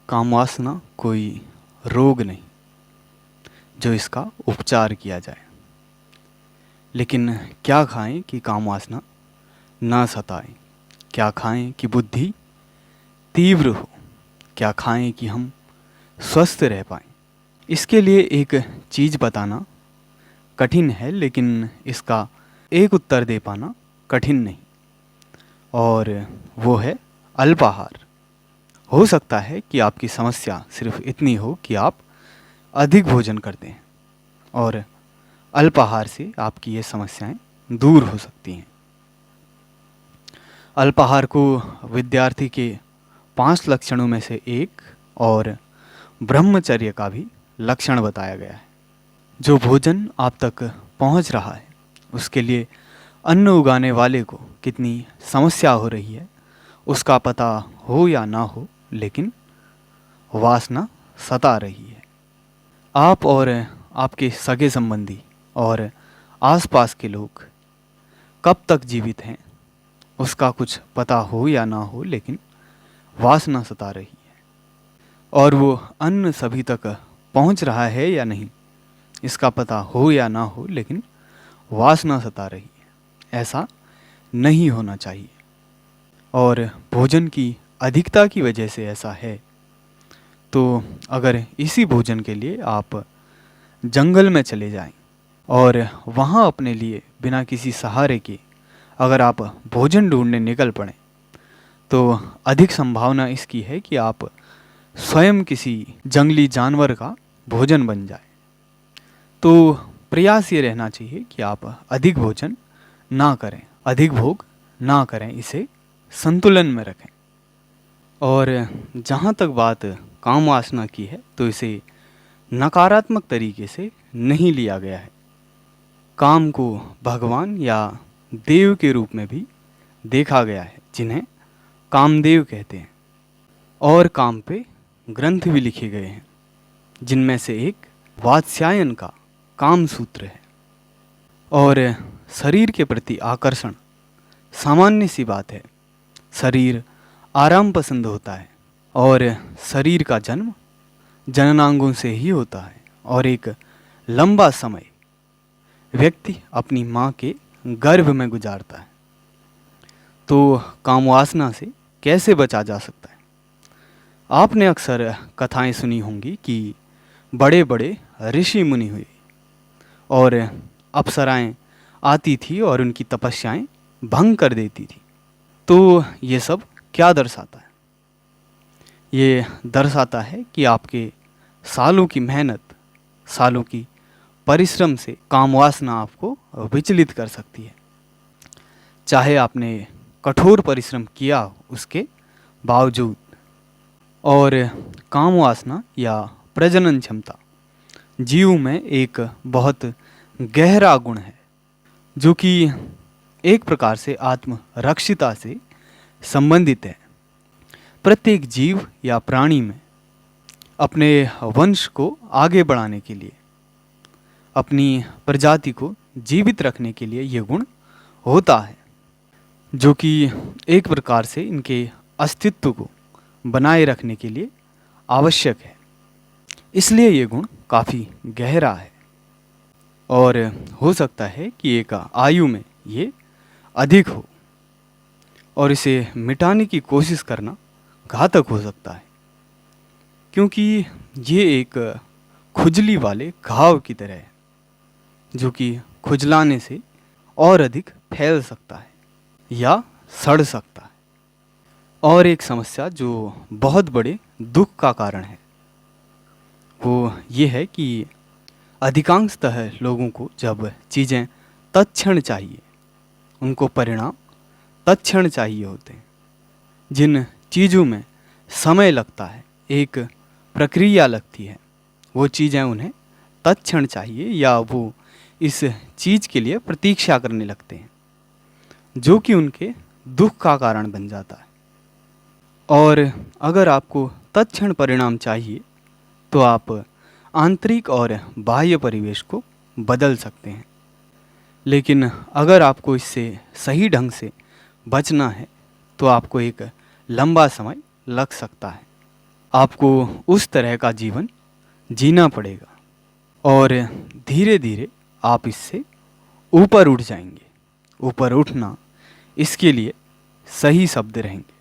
कामवासना कोई रोग नहीं जो इसका उपचार किया जाए। लेकिन क्या खाएं कि कामवासना ना सताए? क्या खाएं कि बुद्धि तीव्र हो? क्या खाएं कि हम स्वस्थ रह पाएं? इसके लिए एक चीज़ बताना कठिन है, लेकिन इसका एक उत्तर दे पाना कठिन नहीं, और वो है अल्पाहार। हो सकता है कि आपकी समस्या सिर्फ इतनी हो कि आप अधिक भोजन करते हैं, और अल्पाहार से आपकी ये समस्याएं दूर हो सकती हैं। अल्पाहार को विद्यार्थी के 5 लक्षणों में से एक और ब्रह्मचर्य का भी लक्षण बताया गया है। जो भोजन आप तक पहुंच रहा है उसके लिए अन्न उगाने वाले को कितनी समस्या हो रही है उसका पता हो या ना हो, लेकिन वासना सता रही है। आप और आपके सगे संबंधी और आसपास के लोग कब तक जीवित हैं उसका कुछ पता हो या ना हो, लेकिन वासना सता रही है। और वो अन्न सभी तक पहुंच रहा है या नहीं इसका पता हो या ना हो, लेकिन वासना सता रही है। ऐसा नहीं होना चाहिए। और भोजन की अधिकता की वजह से ऐसा है, तो अगर इसी भोजन के लिए आप जंगल में चले जाएं और वहाँ अपने लिए बिना किसी सहारे के अगर आप भोजन ढूंढने निकल पड़ें, तो अधिक संभावना इसकी है कि आप स्वयं किसी जंगली जानवर का भोजन बन जाए। तो प्रयास ये रहना चाहिए कि आप अधिक भोजन ना करें, अधिक भोग ना करें, इसे संतुलन में रखें। और जहाँ तक बात काम वासना की है, तो इसे नकारात्मक तरीके से नहीं लिया गया है। काम को भगवान या देव के रूप में भी देखा गया है, जिन्हें कामदेव कहते हैं। और काम पे ग्रंथ भी लिखे गए हैं, जिनमें से एक वात्स्यायन का काम सूत्र है। और शरीर के प्रति आकर्षण सामान्य सी बात है। शरीर आराम पसंद होता है, और शरीर का जन्म जननांगों से ही होता है, और एक लंबा समय व्यक्ति अपनी माँ के गर्भ में गुजारता है। तो कामवासना से कैसे बचा जा सकता है? आपने अक्सर कथाएं सुनी होंगी कि बड़े बड़े ऋषि मुनि हुए और अप्सराएं आती थी और उनकी तपस्याएं भंग कर देती थी। तो ये सब क्या दर्शाता है? ये दर्शाता है कि आपके सालों की मेहनत, सालों की परिश्रम से कामवासना आपको विचलित कर सकती है। चाहे आपने कठोर परिश्रम किया हो उसके बावजूद। और कामवासना या प्रजनन क्षमता जीव में एक बहुत गहरा गुण है, जो कि एक प्रकार से आत्मरक्षिता से संबंधित है। प्रत्येक जीव या प्राणी में अपने वंश को आगे बढ़ाने के लिए, अपनी प्रजाति को जीवित रखने के लिए ये गुण होता है, जो कि एक प्रकार से इनके अस्तित्व को बनाए रखने के लिए आवश्यक है। इसलिए ये गुण काफ़ी गहरा है, और हो सकता है कि एक आयु में ये अधिक हो, और इसे मिटाने की कोशिश करना घातक हो सकता है, क्योंकि ये एक खुजली वाले घाव की तरह है, जो कि खुजलाने से और अधिक फैल सकता है या सड़ सकता है। और एक समस्या जो बहुत बड़े दुख का कारण है, वो ये है कि अधिकांशतः लोगों को जब चीज़ें तत्क्षण चाहिए, उनको परिणाम तत्क्षण चाहिए होते हैं। जिन चीज़ों में समय लगता है, एक प्रक्रिया लगती है, वो चीज़ें उन्हें तत्क्षण चाहिए, या वो इस चीज़ के लिए प्रतीक्षा करने लगते हैं, जो कि उनके दुख का कारण बन जाता है। और अगर आपको तत्क्षण परिणाम चाहिए, तो आप आंतरिक और बाह्य परिवेश को बदल सकते हैं। लेकिन अगर आपको इससे सही ढंग से बचना है, तो आपको एक लंबा समय लग सकता है। आपको उस तरह का जीवन जीना पड़ेगा और धीरे धीरे आप इससे ऊपर उठ जाएंगे। ऊपर उठना, इसके लिए सही शब्द रहेंगे।